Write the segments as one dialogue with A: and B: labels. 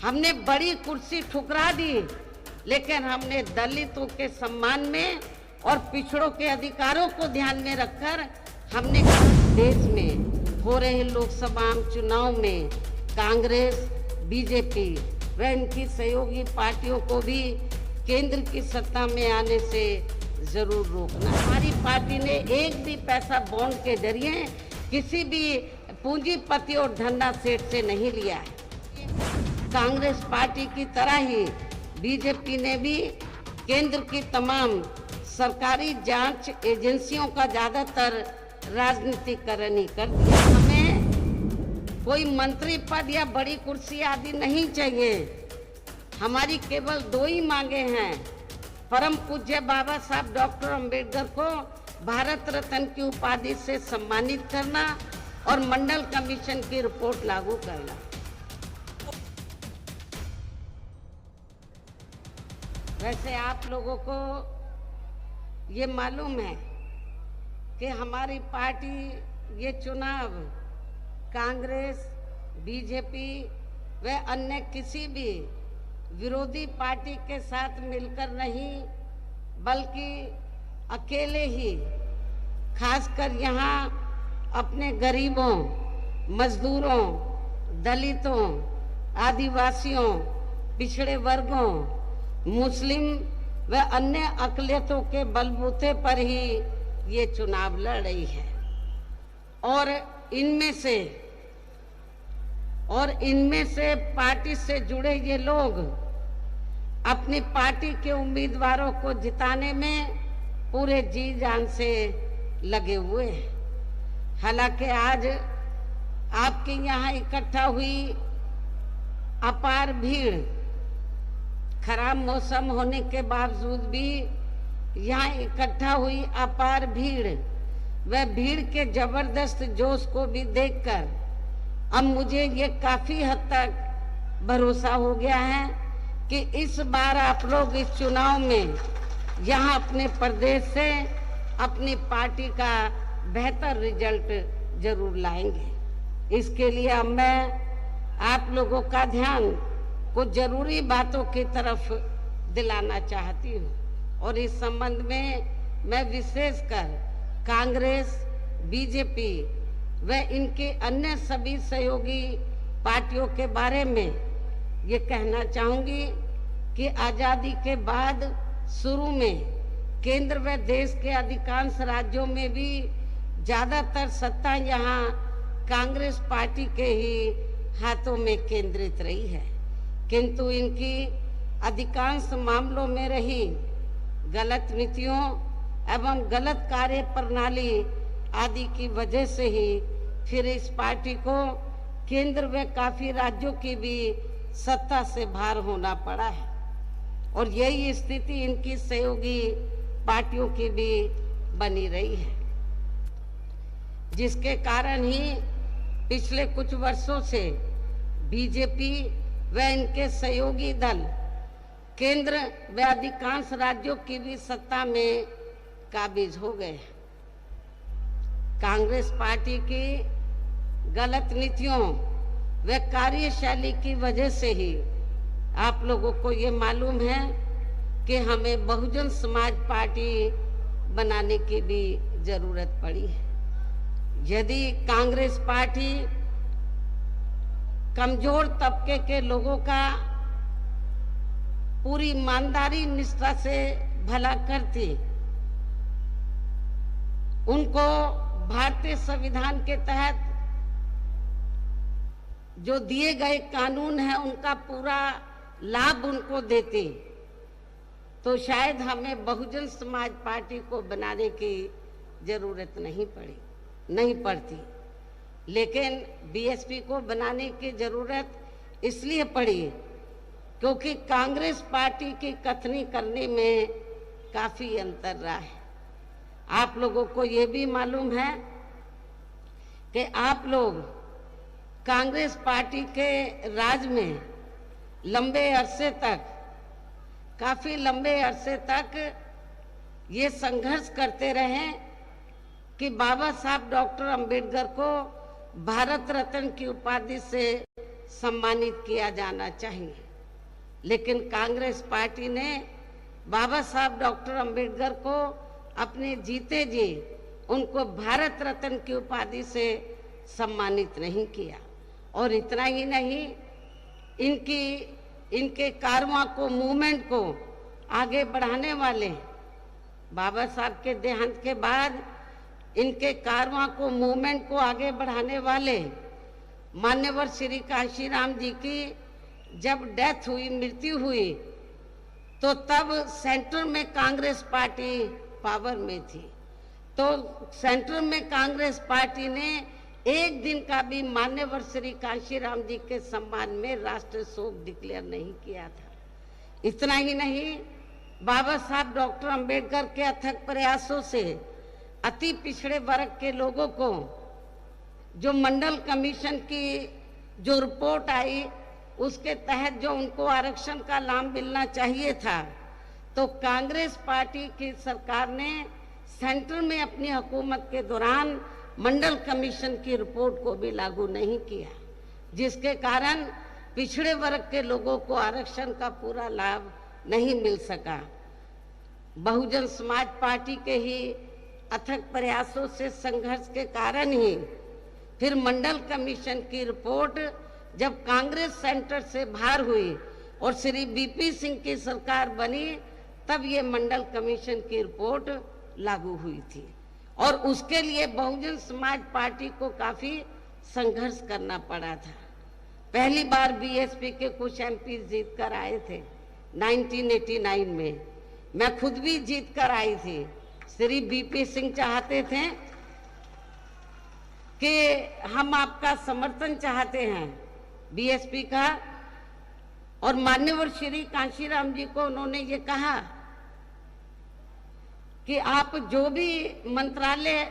A: हमने बड़ी कुर्सी ठुकरा दी, लेकिन हमने दलितों के सम्मान में और पिछड़ों के अधिकारों को ध्यान में रखकर हमने देश में हो रहे लोकसभा चुनाव में कांग्रेस, बीजेपी व इनकी सहयोगी पार्टियों को भी केंद्र की सत्ता में आने से जरूर रोकना। हमारी पार्टी ने एक भी पैसा बॉन्ड के जरिए किसी भी पूंजीपति और धंधा सेठ से नहीं लिया है। कांग्रेस पार्टी की तरह ही बीजेपी ने भी केंद्र की तमाम सरकारी जांच एजेंसियों का ज्यादातर राजनीतिकरण ही कर दिया। हमें कोई मंत्री पद या बड़ी कुर्सी आदि नहीं चाहिए। हमारी केवल दो ही मांगे हैं, परम पूज्य बाबा साहब डॉक्टर अंबेडकर को भारत रत्न की उपाधि से सम्मानित करना और मंडल कमीशन की रिपोर्ट लागू करना। वैसे आप लोगों को ये मालूम है कि हमारी पार्टी ये चुनाव कांग्रेस, बीजेपी व अन्य किसी भी विरोधी पार्टी के साथ मिलकर नहीं, बल्कि अकेले ही, खासकर यहाँ अपने गरीबों, मजदूरों, दलितों, आदिवासियों, पिछड़े वर्गों, मुस्लिम व अन्य अक़लियतों के बलबूते पर ही ये चुनाव लड़ रही है। और इनमें से पार्टी से जुड़े ये लोग अपनी पार्टी के उम्मीदवारों को जिताने में पूरे जी जान से लगे हुए हैं। हालांकि आज आपके यहाँ इकट्ठा हुई अपार भीड़, खराब मौसम होने के बावजूद भी यहाँ इकट्ठा हुई अपार भीड़ व भीड़ के जबरदस्त जोश को भी देखकर अब मुझे ये काफी हद तक भरोसा हो गया है कि इस बार आप लोग इस चुनाव में यहाँ अपने प्रदेश से अपनी पार्टी का बेहतर रिजल्ट जरूर लाएंगे। इसके लिए अब मैं आप लोगों का ध्यान कुछ जरूरी बातों की तरफ दिलाना चाहती हूँ और इस संबंध में मैं विशेषकर कांग्रेस, बीजेपी व इनके अन्य सभी सहयोगी पार्टियों के बारे में ये कहना चाहूँगी कि आज़ादी के बाद शुरू में केंद्र व देश के अधिकांश राज्यों में भी ज़्यादातर सत्ता यहाँ कांग्रेस पार्टी के ही हाथों में केंद्रित रही है, किंतु इनकी अधिकांश मामलों में रही गलत नीतियों एवं गलत कार्य प्रणाली आदि की वजह से ही फिर इस पार्टी को केंद्र व काफी राज्यों की भी सत्ता से बाहर होना पड़ा है। और यही स्थिति इनकी सहयोगी पार्टियों की भी बनी रही है, जिसके कारण ही पिछले कुछ वर्षों से बीजेपी व इनके सहयोगी दल केंद्र व अधिकांश राज्यों की भी सत्ता में काबिज हो गए। कांग्रेस पार्टी की गलत नीतियों व कार्यशैली की वजह से ही आप लोगों को ये मालूम है कि हमें बहुजन समाज पार्टी बनाने की भी जरूरत पड़ी है। यदि कांग्रेस पार्टी कमजोर तबके के लोगों का पूरी ईमानदारी निष्ठा से भला करती, उनको भारतीय संविधान के तहत जो दिए गए कानून है उनका पूरा लाभ उनको देती, तो शायद हमें बहुजन समाज पार्टी को बनाने की जरूरत नहीं पड़ती। लेकिन बीएसपी को बनाने की जरूरत इसलिए पड़ी क्योंकि कांग्रेस पार्टी की कथनी करने में काफी अंतर रहा है। आप लोगों को ये भी मालूम है कि आप लोग कांग्रेस पार्टी के राज में काफी लंबे अरसे तक ये संघर्ष करते रहे कि बाबा साहब डॉक्टर अंबेडकर को भारत रत्न की उपाधि से सम्मानित किया जाना चाहिए। लेकिन कांग्रेस पार्टी ने बाबा साहब डॉक्टर अंबेडकर को अपने जीते जी उनको भारत रत्न की उपाधि से सम्मानित नहीं किया। और इतना ही नहीं, इनके कारवां को, मूवमेंट को आगे बढ़ाने वाले, बाबा साहब के देहांत के बाद इनके कारवां को, मूवमेंट को आगे बढ़ाने वाले मान्यवर श्री कांशीराम जी की जब डेथ हुई, मृत्यु हुई, तो तब सेंटर में कांग्रेस पार्टी पावर में थी। तो सेंटर में कांग्रेस पार्टी ने एक दिन का भी मान्यवर श्री कांशीराम जी के सम्मान में राष्ट्रीय शोक डिक्लेयर नहीं किया था। इतना ही नहीं, बाबा साहब डॉक्टर अंबेडकर के अथक प्रयासों से अति पिछड़े वर्ग के लोगों को, जो मंडल कमीशन की जो रिपोर्ट आई उसके तहत जो उनको आरक्षण का लाभ मिलना चाहिए था, तो कांग्रेस पार्टी की सरकार ने सेंटर में अपनी हुकूमत के दौरान मंडल कमीशन की रिपोर्ट को भी लागू नहीं किया, जिसके कारण पिछड़े वर्ग के लोगों को आरक्षण का पूरा लाभ नहीं मिल सका। बहुजन समाज पार्टी के ही अथक प्रयासों से, संघर्ष के कारण ही फिर मंडल कमीशन की रिपोर्ट जब कांग्रेस सेंटर से बाहर हुई और श्री बीपी सिंह की सरकार बनी, तब ये मंडल कमीशन की रिपोर्ट लागू हुई थी। और उसके लिए बहुजन समाज पार्टी को काफी संघर्ष करना पड़ा था। पहली बार बीएसपी के कुछ एमपी जीत कर आए थे 1989 में। मैं खुद भी जीत कर आई थी। श्री बीपी सिंह चाहते थे कि हम आपका समर्थन चाहते हैं बीएसपी का, और मान्यवर श्री कांशीराम जी को उन्होंने ये कहा कि आप जो भी मंत्रालय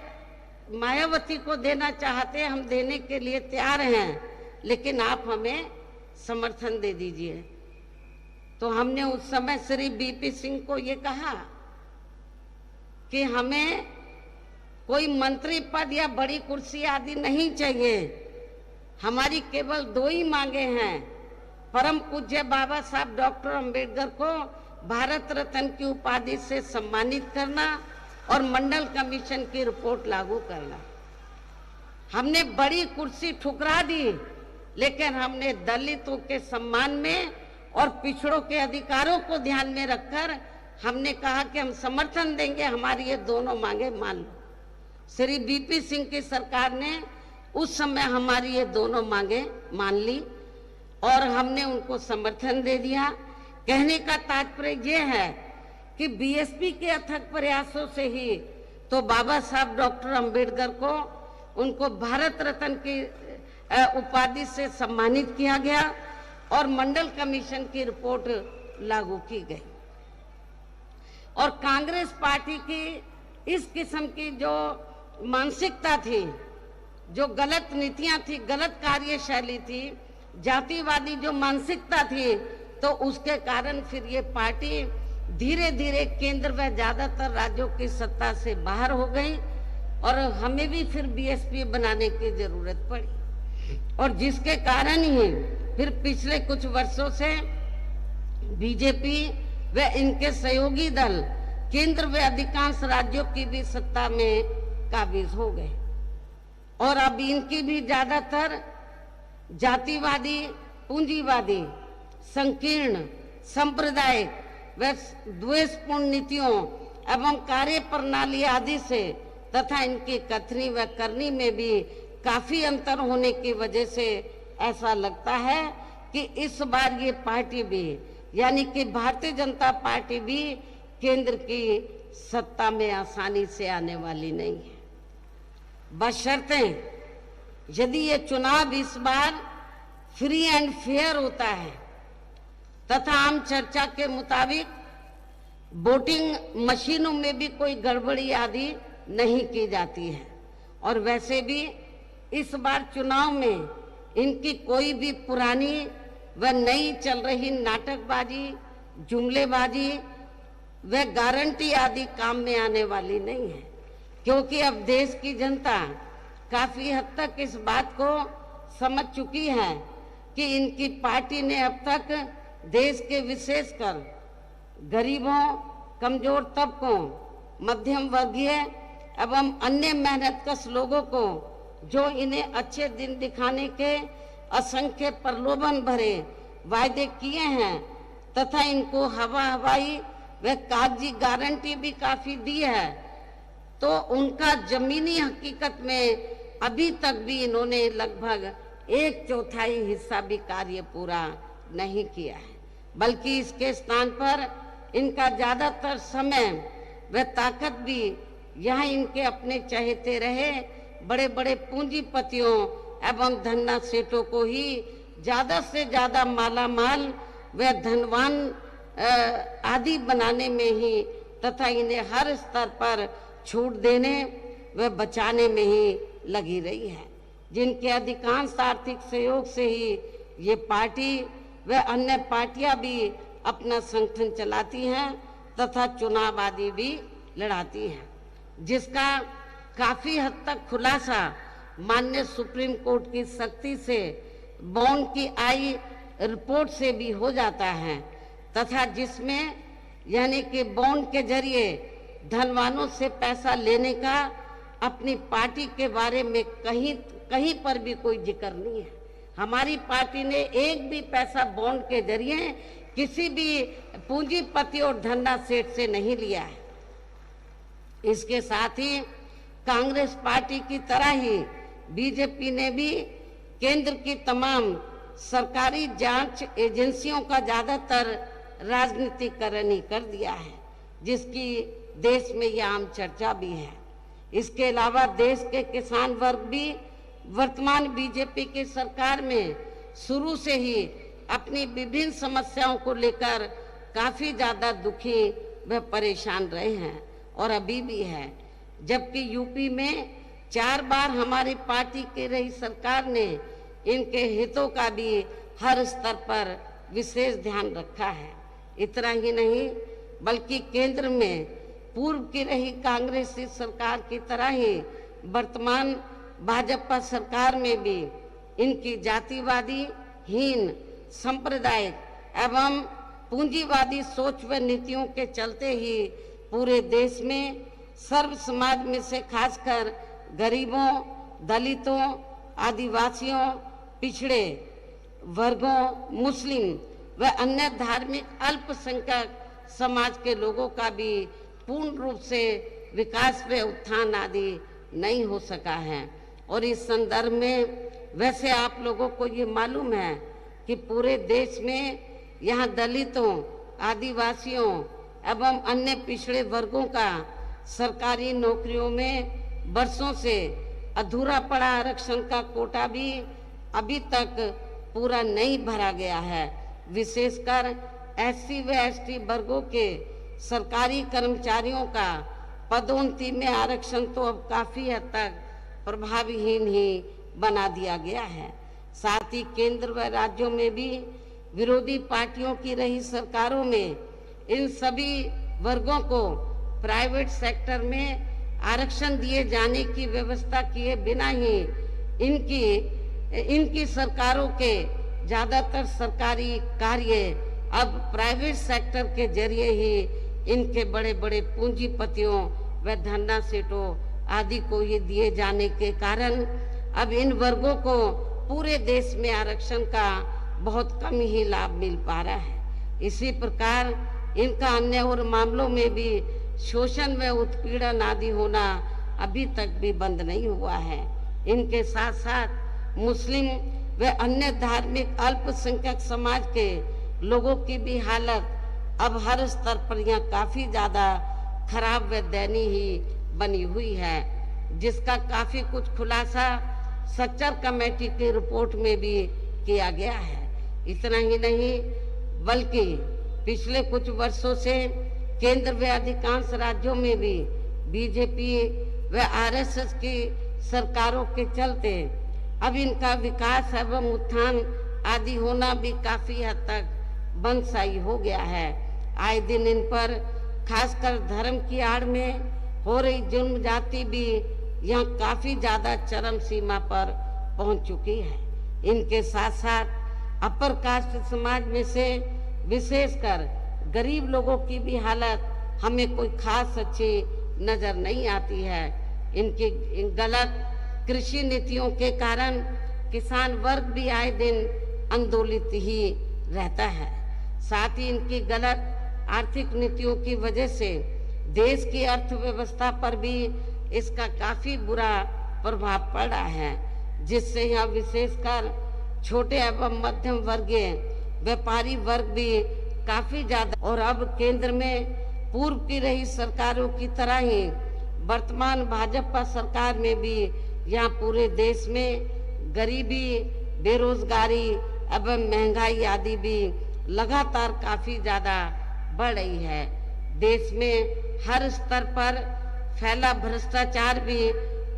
A: मायावती को देना चाहते हैं, हम देने के लिए तैयार हैं, लेकिन आप हमें समर्थन दे दीजिए। तो हमने उस समय श्री बीपी सिंह को ये कहा कि हमें कोई मंत्री पद या बड़ी कुर्सी आदि नहीं चाहिए, हमारी केवल दो ही मांगे हैं, परम पूज्य बाबा साहब डॉक्टर अंबेडकर को भारत रत्न की उपाधि से सम्मानित करना और मंडल कमीशन की रिपोर्ट लागू करना। हमने बड़ी कुर्सी ठुकरा दी, लेकिन हमने दलितों के सम्मान में और पिछड़ों के अधिकारों को ध्यान में रखकर हमने कहा कि हम समर्थन देंगे, हमारी ये दोनों मांगे मान लो। श्री बीपी सिंह की सरकार ने उस समय हमारी ये दोनों मांगे मान ली और हमने उनको समर्थन दे दिया। कहने का तात्पर्य ये है कि बीएसपी के अथक प्रयासों से ही तो बाबा साहब डॉक्टर अंबेडकर को उनको भारत रत्न की उपाधि से सम्मानित किया गया और मंडल कमीशन की रिपोर्ट लागू की गई। और कांग्रेस पार्टी की इस किस्म की जो मानसिकता थी, जो गलत नीतियां थी, गलत कार्यशैली थी, जातिवादी जो मानसिकता थी, तो उसके कारण फिर ये पार्टी धीरे धीरे केंद्र व ज्यादातर राज्यों की सत्ता से बाहर हो गई और हमें भी फिर बीएसपी बनाने की जरूरत पड़ी। और जिसके कारण ही फिर पिछले कुछ वर्षों से बीजेपी व इनके सहयोगी दल केंद्र व अधिकांश राज्यों की भी सत्ता में काबिज हो गए और अब इनकी भी ज्यादातर जातिवादी, पूंजीवादी, संकीर्ण, सांप्रदायिक व द्वेषपूर्ण नीतियों एवं कार्य प्रणाली आदि से तथा इनकी कथनी व करनी में भी काफी अंतर होने की वजह से ऐसा लगता है कि इस बार ये पार्टी भी, यानी कि भारतीय जनता पार्टी भी केंद्र की सत्ता में आसानी से आने वाली नहीं है, बशर्ते यदि ये चुनाव इस बार फ्री एंड फेयर होता है तथा आम चर्चा के मुताबिक वोटिंग मशीनों में भी कोई गड़बड़ी आदि नहीं की जाती है। और वैसे भी इस बार चुनाव में इनकी कोई भी पुरानी व नई चल रही नाटकबाजी, जुमलेबाजी व गारंटी आदि काम में आने वाली नहीं है, क्योंकि अब देश की जनता काफी हद तक इस बात को समझ चुकी है कि इनकी पार्टी ने अब तक देश के विशेषकर गरीबों, कमजोर तबकों, मध्यम वर्गीय एवं अन्य मेहनतकश लोगों को जो इन्हें अच्छे दिन दिखाने के असंख्य प्रलोभन भरे वायदे किए हैं तथा इनको हवाई व कागजी गारंटी भी काफी दी है, तो उनका जमीनी हकीकत में अभी तक भी इन्होंने लगभग 1/4 हिस्सा भी कार्य पूरा नहीं किया है, बल्कि इसके स्थान पर इनका ज्यादातर समय व ताकत भी यहाँ इनके अपने चहेते रहे बड़े बड़े पूंजीपतियों एवं धन्ना सेठों को ही ज्यादा से ज्यादा माला माल व धनवान आदि बनाने में ही तथा इन्हें हर स्तर पर छूट देने व बचाने में ही लगी रही है, जिनके अधिकांश आर्थिक सहयोग से ही ये पार्टी व अन्य पार्टियां भी अपना संगठन चलाती हैं तथा चुनाव आदि भी लड़ाती हैं, जिसका काफी हद तक खुलासा माननीय सुप्रीम कोर्ट की सख्ती से बॉन्ड की आई रिपोर्ट से भी हो जाता है तथा जिसमें यानी कि बॉन्ड के जरिए धनवानों से पैसा लेने का अपनी पार्टी के बारे में कहीं पर भी कोई जिक्र नहीं है। हमारी पार्टी ने एक भी पैसा बॉन्ड के जरिए किसी भी पूंजीपति और धन्ना सेठ से नहीं लिया है। इसके साथ ही कांग्रेस पार्टी की तरह ही बीजेपी ने भी केंद्र की तमाम सरकारी जांच एजेंसियों का ज्यादातर राजनीतिकरण ही कर दिया है, जिसकी देश में यह आम चर्चा भी है। इसके अलावा देश के किसान वर्ग भी वर्तमान बीजेपी की सरकार में शुरू से ही अपनी विभिन्न समस्याओं को लेकर काफी ज्यादा दुखी व परेशान रहे हैं और अभी भी है, जबकि यूपी में 4 बार हमारी पार्टी की रही सरकार ने इनके हितों का भी हर स्तर पर विशेष ध्यान रखा है। इतना ही नहीं बल्कि केंद्र में पूर्व की रही कांग्रेसी सरकार की तरह ही वर्तमान भाजपा सरकार में भी इनकी जातिवादी, हीन, सांप्रदायिक एवं पूंजीवादी सोच व नीतियों के चलते ही पूरे देश में सर्व समाज में से खासकर गरीबों, दलितों, आदिवासियों, पिछड़े वर्गों, मुस्लिम व अन्य धार्मिक अल्पसंख्यक समाज के लोगों का भी पूर्ण रूप से विकास व उत्थान आदि नहीं हो सका है। और इस संदर्भ में वैसे आप लोगों को ये मालूम है कि पूरे देश में यहाँ दलितों, आदिवासियों एवं अन्य पिछड़े वर्गों का सरकारी नौकरियों में वर्षों से अधूरा पड़ा आरक्षण का कोटा भी अभी तक पूरा नहीं भरा गया है। विशेषकर एससी व एसटी वर्गों के सरकारी कर्मचारियों का पदोन्नति में आरक्षण तो अब काफी हद तक प्रभावहीन ही बना दिया गया है। साथ ही केंद्र व राज्यों में भी विरोधी पार्टियों की रही सरकारों में इन सभी वर्गों को प्राइवेट सेक्टर में आरक्षण दिए जाने की व्यवस्था किए बिना ही इनकी सरकारों के ज्यादातर सरकारी कार्य अब प्राइवेट सेक्टर के जरिए ही इनके बड़े बड़े पूंजीपतियों व धन्ना सेठों आदि को ही दिए जाने के कारण अब इन वर्गों को पूरे देश में आरक्षण का बहुत कम ही लाभ मिल पा रहा है। इसी प्रकार इनका अन्य और मामलों में भी शोषण व उत्पीड़न आदि होना अभी तक भी बंद नहीं हुआ है। इनके साथ साथ मुस्लिम व अन्य धार्मिक अल्पसंख्यक समाज के लोगों की भी हालत अब हर स्तर पर यहाँ काफी ज्यादा खराब व दयनीय ही बनी हुई है, जिसका काफी कुछ खुलासा सच्चर कमेटी की रिपोर्ट में भी किया गया है। इतना ही नहीं बल्कि पिछले कुछ वर्षों से केंद्र व अधिकांश राज्यों में भी बीजेपी व आरएसएस की सरकारों के चलते अब इनका विकास एवं उत्थान आदि होना भी काफी हद तक बंदशाही हो गया है। आए दिन इन पर खासकर धर्म की आड़ में हो रही जुल्म जाति भी यहाँ काफी ज्यादा चरम सीमा पर पहुंच चुकी है। इनके साथ साथ अपर कास्ट समाज में से विशेषकर गरीब लोगों की भी हालत हमें कोई खास अच्छी नजर नहीं आती है। इनकी गलत कृषि नीतियों के कारण किसान वर्ग भी आए दिन आंदोलित ही रहता है। साथ ही इनकी गलत आर्थिक नीतियों की वजह से देश की अर्थव्यवस्था पर भी इसका काफी बुरा प्रभाव पड़ रहा है, जिससे यहाँ विशेषकर छोटे एवं मध्यम वर्गीय व्यापारी वर्ग भी काफी ज्यादा, और अब केंद्र में पूर्व की रही सरकारों की तरह ही वर्तमान भाजपा सरकार में भी यहाँ पूरे देश में गरीबी, बेरोजगारी एवं महंगाई आदि भी लगातार काफी ज्यादा बढ़ रही है। देश में हर स्तर पर फैला भ्रष्टाचार भी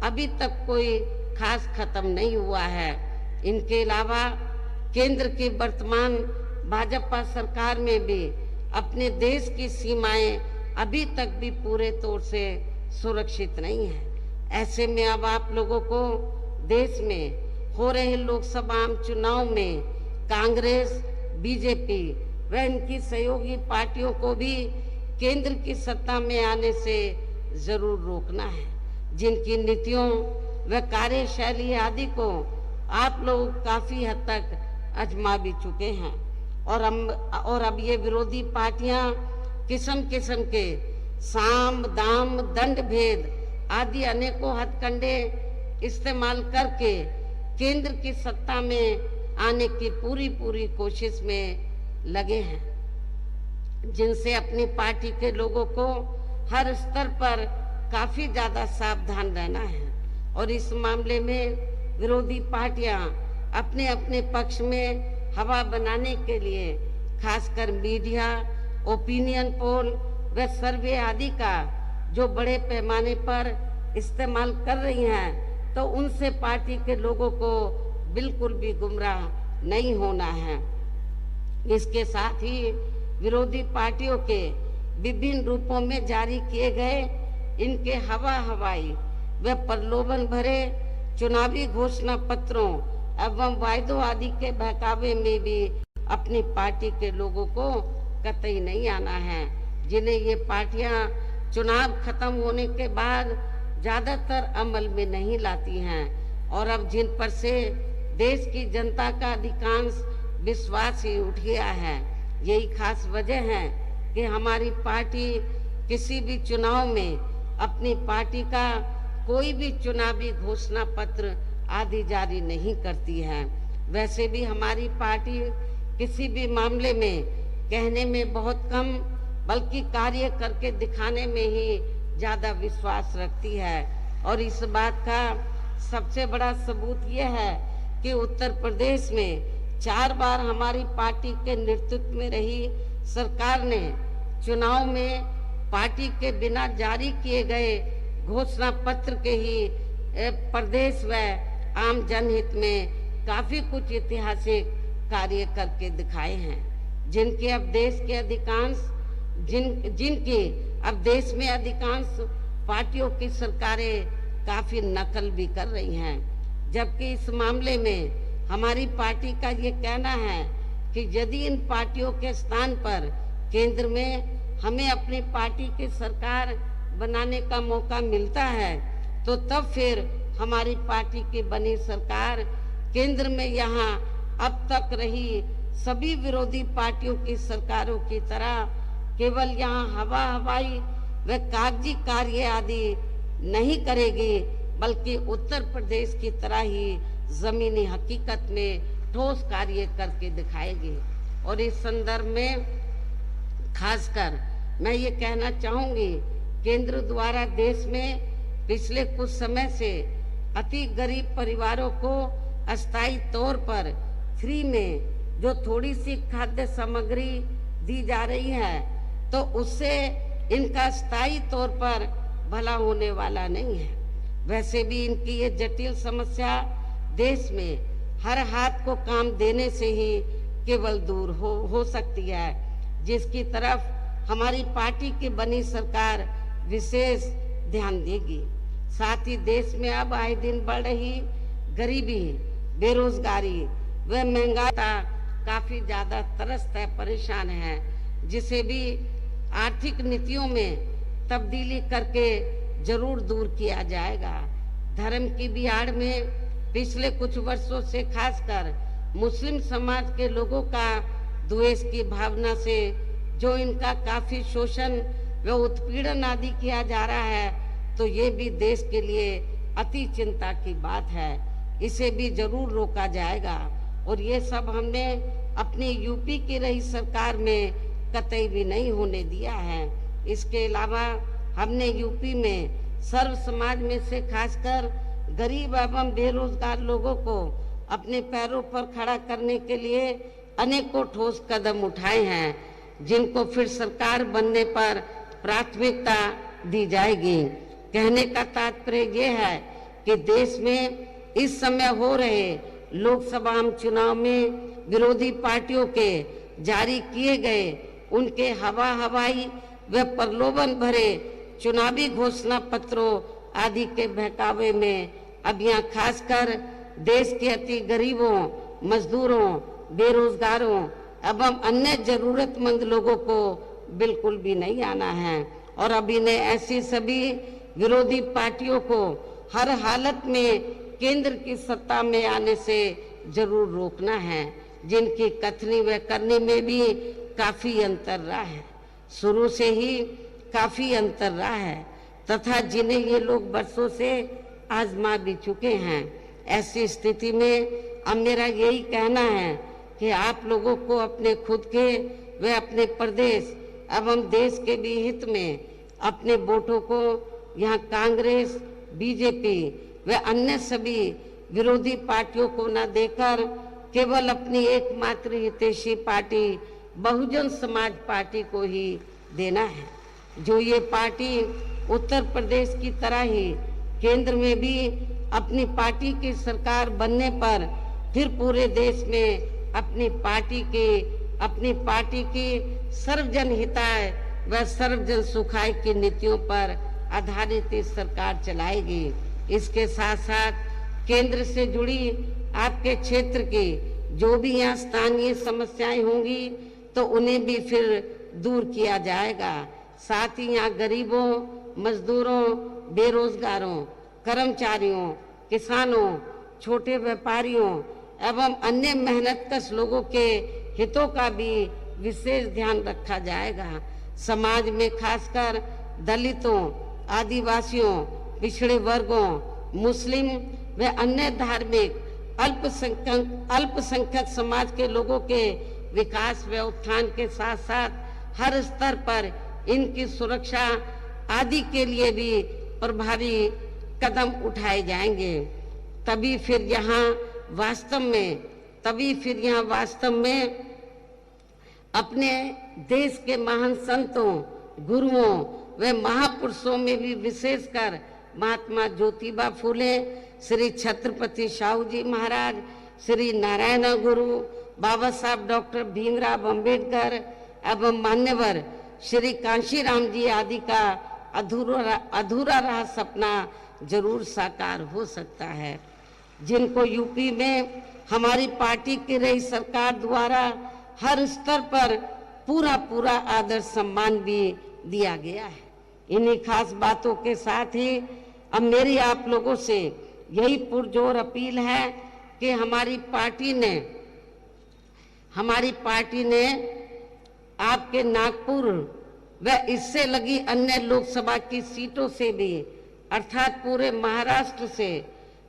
A: अभी तक कोई खास खत्म नहीं हुआ है। इनके अलावा केंद्र की वर्तमान भाजपा सरकार में भी अपने देश की सीमाएं अभी तक भी पूरे तौर से सुरक्षित नहीं है। ऐसे में अब आप लोगों को देश में हो रहे लोकसभा चुनाव में कांग्रेस, बीजेपी व इनकी सहयोगी पार्टियों को भी केंद्र की सत्ता में आने से जरूर रोकना है, जिनकी नीतियों व कार्यशैली आदि को आप लोग काफी हद तक आजमा भी चुके हैं। और अब ये विरोधी पार्टियां किस्म किस्म के साम, दाम, दंड भेद आदि अनेकों हथकंडे इस्तेमाल करके केंद्र की सत्ता में आने की पूरी कोशिश में लगे हैं, जिनसे अपनी पार्टी के लोगों को हर स्तर पर काफी ज्यादा सावधान रहना है। और इस मामले में विरोधी पार्टियां अपने अपने पक्ष में हवा बनाने के लिए खासकर मीडिया, ओपिनियन पोल व सर्वे आदि का जो बड़े पैमाने पर इस्तेमाल कर रही हैं, तो उनसे पार्टी के लोगों को बिल्कुल भी गुमराह नहीं होना है। इसके साथ ही विरोधी पार्टियों के विभिन्न रूपों में जारी किए गए इनके हवाई व प्रलोभन भरे चुनावी घोषणा पत्रों एवं वायदों आदि के बहकावे में भी अपनी पार्टी के लोगों को कतई नहीं आना है, जिन्हें ये पार्टियां चुनाव खत्म होने के बाद ज्यादातर अमल में नहीं लाती हैं, और अब जिन पर से देश की जनता का अधिकांश विश्वास ही उठ गया है। यही खास वजह है कि हमारी पार्टी किसी भी चुनाव में अपनी पार्टी का कोई भी चुनावी घोषणा पत्र आदि जारी नहीं करती है। वैसे भी हमारी पार्टी किसी भी मामले में कहने में बहुत कम बल्कि कार्य करके दिखाने में ही ज्यादा विश्वास रखती है। और इस बात का सबसे बड़ा सबूत यह है कि उत्तर प्रदेश में 4 बार हमारी पार्टी के नेतृत्व में रही सरकार ने चुनाव में पार्टी के बिना जारी किए गए घोषणा पत्र के ही प्रदेश व आम जनहित में काफी कुछ ऐतिहासिक कार्य करके दिखाए हैं, जिनकी अब देश में अधिकांश पार्टियों की सरकारें काफी नकल भी कर रही हैं। जबकि इस मामले में हमारी पार्टी का ये कहना है कि यदि इन पार्टियों के स्थान पर केंद्र में हमें अपनी पार्टी की सरकार बनाने का मौका मिलता है, तो तब फिर हमारी पार्टी की बनी सरकार केंद्र में यहाँ अब तक रही सभी विरोधी पार्टियों की सरकारों की तरह केवल यहाँ हवाई व कागजी कार्य आदि नहीं करेगी, बल्कि उत्तर प्रदेश की तरह ही जमीनी हकीकत में ठोस कार्य करके दिखाएगी। और इस संदर्भ में खासकर मैं ये कहना चाहूंगी, केंद्र द्वारा देश में पिछले कुछ समय से अति गरीब परिवारों को अस्थायी तौर पर फ्री में जो थोड़ी सी खाद्य सामग्री दी जा रही है, तो उससे इनका स्थायी तौर पर भला होने वाला नहीं है। वैसे भी इनकी ये जटिल समस्या देश में हर हाथ को काम देने से ही केवल दूर हो सकती है, जिसकी तरफ हमारी पार्टी की बनी सरकार विशेष ध्यान देगी। साथ ही देश में अब आए दिन बढ़ रही गरीबी, बेरोजगारी व महंगाई काफी ज्यादा त्रस्त है, परेशान है, जिसे भी आर्थिक नीतियों में तब्दीली करके जरूर दूर किया जाएगा। धर्म की भी आड़ में पिछले कुछ वर्षों से खासकर मुस्लिम समाज के लोगों का द्वेष की भावना से जो इनका काफी शोषण व उत्पीड़न आदि किया जा रहा है, तो ये भी देश के लिए अति चिंता की बात है। इसे भी जरूर रोका जाएगा और ये सब हमने अपनी यूपी की रही सरकार में कतई भी नहीं होने दिया है। इसके अलावा हमने यूपी में सर्व समाज में से खासकर गरीब एवं बेरोजगार लोगों को अपने पैरों पर खड़ा करने के लिए अनेकों ठोस कदम उठाए हैं, जिनको फिर सरकार बनने पर प्राथमिकता दी जाएगी। कहने का तात्पर्य ये है कि देश में इस समय हो रहे लोकसभा चुनाव में विरोधी पार्टियों के जारी किए गए उनके हवाई व प्रलोभन भरे चुनावी घोषणा पत्रों आदि के बहकावे में अब यहाँ खासकर देश के अति गरीबों, मजदूरों, बेरोजगारों एवं अन्य जरूरतमंद लोगों को बिल्कुल भी नहीं आना है। और अब इन्हें ऐसी सभी विरोधी पार्टियों को हर हालत में केंद्र की सत्ता में आने से जरूर रोकना है, जिनकी कथनी व करनी में भी काफी अंतर रहा है, शुरू से ही काफी अंतर रहा है, तथा जिन्हें ये लोग बरसों से आजमा भी चुके हैं। ऐसी स्थिति में अब मेरा यही कहना है कि आप लोगों को अपने खुद के व अपने प्रदेश एवं देश के भी हित में अपने वोटों को यहाँ कांग्रेस, बीजेपी व अन्य सभी विरोधी पार्टियों को न देकर केवल अपनी एकमात्र हितैषी पार्टी बहुजन समाज पार्टी को ही देना है, जो ये पार्टी उत्तर प्रदेश की तरह ही केंद्र में भी अपनी पार्टी की सरकार बनने पर फिर पूरे देश में अपनी पार्टी की सर्वजन हिताय व सर्वजन सुखाय की नीतियों पर आधारित इस सरकार चलाएगी। इसके साथ साथ केंद्र से जुड़ी आपके क्षेत्र की जो भी यहाँ स्थानीय समस्याएं होंगी तो उन्हें भी फिर दूर किया जाएगा। साथ ही यहाँ गरीबों, मजदूरों, बेरोजगारों, कर्मचारियों, किसानों, छोटे व्यापारियों एवं अन्य मेहनतकश लोगों के हितों का भी विशेष ध्यान रखा जाएगा। समाज में खासकर दलितों, आदिवासियों, पिछड़े वर्गों, मुस्लिम व अन्य धार्मिक अल्पसंख्यक समाज के लोगों के विकास व उत्थान के साथ साथ हर स्तर पर इनकी सुरक्षा आदि के लिए भी प्रभावी कदम उठाए जाएंगे। तभी फिर यहाँ वास्तव में अपने देश के महान संतों, गुरुओं व महापुरुषों में भी विशेषकर महात्मा ज्योतिबा फूले, श्री छत्रपति शाहू जी महाराज, श्री नारायण गुरु, बाबा साहब डॉक्टर भीमराव अंबेडकर एवं मान्यवर श्री कांशीराम जी आदि का अधूरा रहा सपना जरूर साकार हो सकता है, जिनको यूपी में हमारी पार्टी की रही सरकार द्वारा हर स्तर पर पूरा आदर सम्मान भी दिया गया है। इन्हीं खास बातों के साथ ही अब मेरी आप लोगों से यही पुरजोर अपील है कि हमारी पार्टी ने आपके नागपुर व इससे लगी अन्य लोकसभा की सीटों से भी अर्थात पूरे महाराष्ट्र से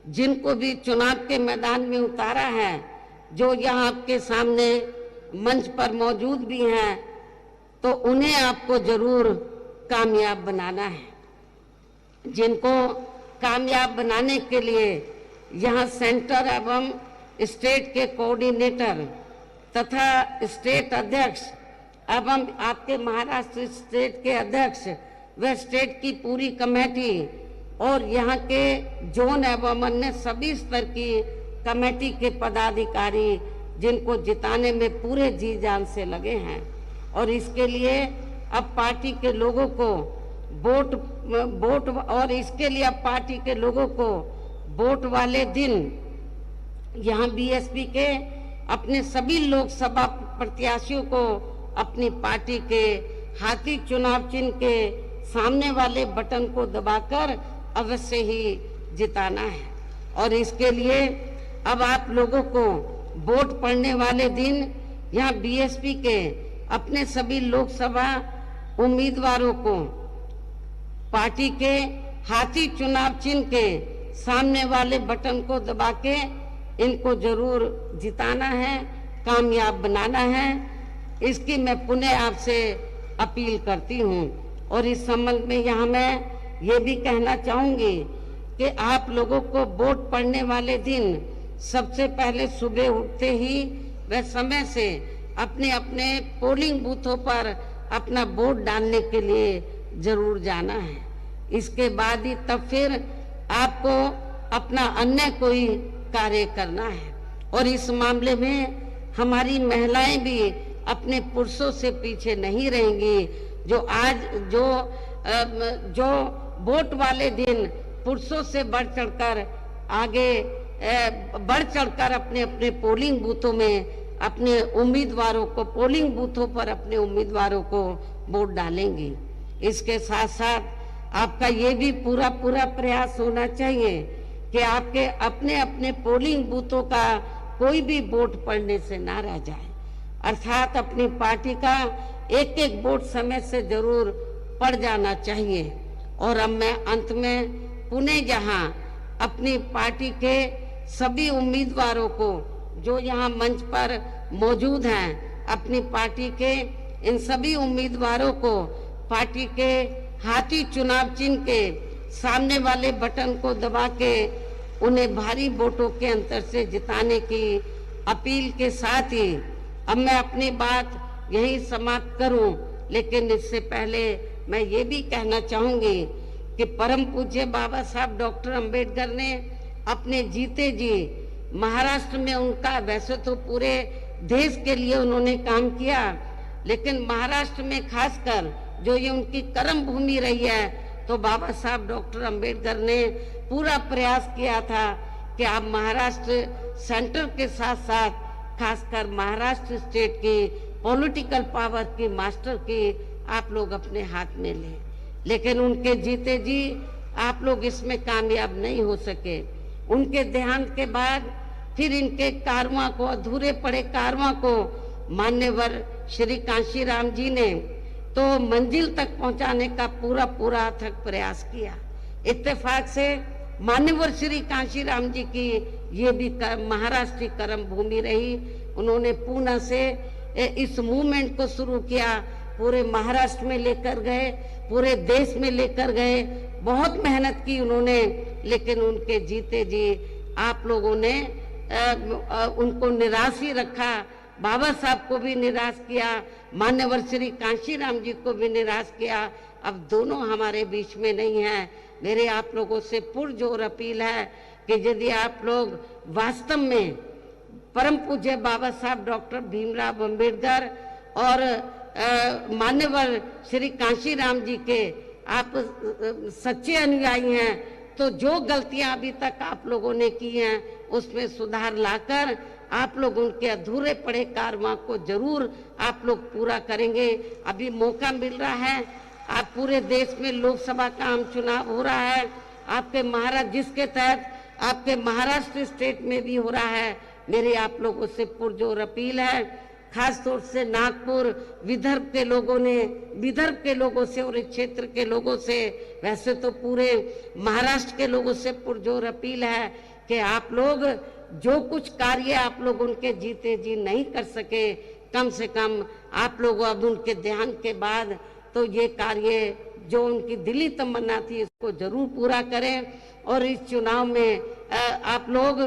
A: जिनको भी चुनाव के मैदान में उतारा है, जो यहाँ आपके सामने मंच पर मौजूद भी हैं, तो उन्हें आपको जरूर कामयाब बनाना है। जिनको कामयाब बनाने के लिए यहाँ सेंटर एवं स्टेट के कोऑर्डिनेटर तथा स्टेट अध्यक्ष एवं आपके महाराष्ट्र स्टेट के अध्यक्ष व स्टेट की पूरी कमेटी और यहाँ के जोन एवं अन्य सभी स्तर की कमेटी के पदाधिकारी जिनको जिताने में पूरे जी जान से लगे हैं। और इसके लिए अब पार्टी के लोगों को वोट वाले दिन यहाँ बीएसपी के अपने सभी लोकसभा प्रत्याशियों को अपनी पार्टी के हाथी चुनाव चिन्ह के सामने वाले बटन को दबाकर अवश्य ही जिताना है। और इसके लिए अब आप लोगों को वोट पड़ने वाले दिन यहाँ बीएसपी के अपने सभी लोकसभा उम्मीदवारों को पार्टी के हाथी चुनाव चिन्ह के सामने वाले बटन को दबा के इनको जरूर जिताना है, कामयाब बनाना है। इसकी मैं पुनः आपसे अपील करती हूँ। और इस संबंध में यहाँ मैं ये भी कहना चाहूंगी कि आप लोगों को वोट पड़ने वाले दिन सबसे पहले सुबह उठते ही व समय से अपने अपने पोलिंग बूथों पर अपना वोट डालने के लिए जरूर जाना है। इसके बाद ही तब फिर आपको अपना अन्य कोई कार्य करना है। और इस मामले में हमारी महिलाएं भी अपने पुरुषों से पीछे नहीं रहेंगी। जो आज जो वोट वाले दिन पुरुषों से बढ़ चढ़कर आगे बढ़ चढ़कर अपने अपने पोलिंग बूथों में अपने उम्मीदवारों को पोलिंग बूथों पर अपने उम्मीदवारों को वोट डालेंगी। इसके साथ साथ आपका ये भी पूरा प्रयास होना चाहिए कि आपके अपने अपने पोलिंग बूथों का कोई भी वोट पड़ने से ना रह जाए, अर्थात अपनी पार्टी का एक एक वोट समय से जरूर पड़ जाना चाहिए। और अब मैं अंत में पुनः यहाँ अपनी पार्टी के सभी उम्मीदवारों को जो यहाँ मंच पर मौजूद हैं, अपनी पार्टी के इन सभी उम्मीदवारों को पार्टी के हाथी चुनाव चिन्ह के सामने वाले बटन को दबा के उन्हें भारी वोटों के अंतर से जिताने की अपील के साथ ही अब मैं अपनी बात यही समाप्त करूं। लेकिन इससे पहले मैं ये भी कहना चाहूंगी कि परम पूज्य बाबा साहब डॉक्टर अंबेडकर ने अपने जीते जी महाराष्ट्र में उनका वैसे तो पूरे देश के लिए उन्होंने काम किया, लेकिन महाराष्ट्र में खासकर जो ये उनकी कर्म भूमि रही है, तो बाबा साहब डॉक्टर अंबेडकर ने पूरा प्रयास किया था कि आप महाराष्ट्र सेंटर के साथ साथ खासकर महाराष्ट्र स्टेट की पॉलिटिकल पावर की मास्टर की आप लोग अपने हाथ में लें। लेकिन उनके जीते जी आप लोग इसमें कामयाब नहीं हो सके। उनके देहांत के बाद फिर इनके कारवां को, अधूरे पड़े कारवां को मान्यवर श्री कांशीराम जी ने तो मंजिल तक पहुंचाने का पूरा अथक प्रयास किया। इत्तेफाक से मान्यवर श्री कांशीराम जी की ये भी महाराष्ट्र की कर्म भूमि रही। उन्होंने पूना से इस मूवमेंट को शुरू किया, पूरे महाराष्ट्र में लेकर गए, पूरे देश में लेकर गए, बहुत मेहनत की उन्होंने। लेकिन उनके जीते जी आप लोगों ने उनको निराश ही रखा। बाबा साहब को भी निराश किया, मान्यवर श्री कांशीराम जी को भी निराश किया। अब दोनों हमारे बीच में नहीं है। मेरे आप लोगों से पुरजोर अपील है कि यदि आप लोग वास्तव में परम पूज्य बाबा साहब डॉक्टर भीमराव अंबेडकर और मान्यवर श्री कांशीराम जी के आप सच्चे अनुयायी हैं, तो जो गलतियां अभी तक आप लोगों ने की हैं उसमें सुधार लाकर आप लोग उनके अधूरे पड़े कारवां को जरूर आप लोग पूरा करेंगे। अभी मौका मिल रहा है, आप पूरे देश में लोकसभा का आम चुनाव हो रहा है, आपके महाराष्ट्र जिसके तहत आपके महाराष्ट्र स्टेट में भी हो रहा है। मेरी आप लोगों से पुरजोर अपील है, खास तौर से नागपुर विदर्भ के लोगों से और इस क्षेत्र के लोगों से, वैसे तो पूरे महाराष्ट्र के लोगों से पुरजोर अपील है कि आप लोग जो कुछ कार्य आप लोग उनके जीते जी नहीं कर सके, कम से कम आप लोग अब उनके देहांत के बाद तो ये कार्य जो उनकी दिली तमन्ना थी इसको जरूर पूरा करें और इस चुनाव में आप लोग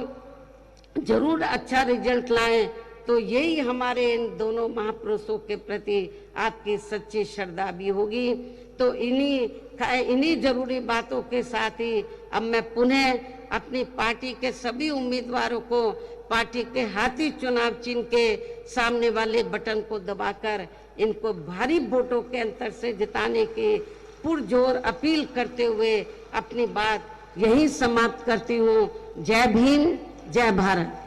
A: जरूर अच्छा रिजल्ट लाएं। तो यही हमारे इन दोनों महापुरुषों के प्रति आपकी सच्ची श्रद्धा भी होगी। तो इन्हीं जरूरी बातों के साथ ही अब मैं पुनः अपनी पार्टी के सभी उम्मीदवारों को पार्टी के हाथी चुनाव चिन्ह के सामने वाले बटन को दबाकर इनको भारी वोटों के अंतर से जिताने की पुरजोर अपील करते हुए अपनी बात यही समाप्त करती हूँ। जय भीम, जय भारत।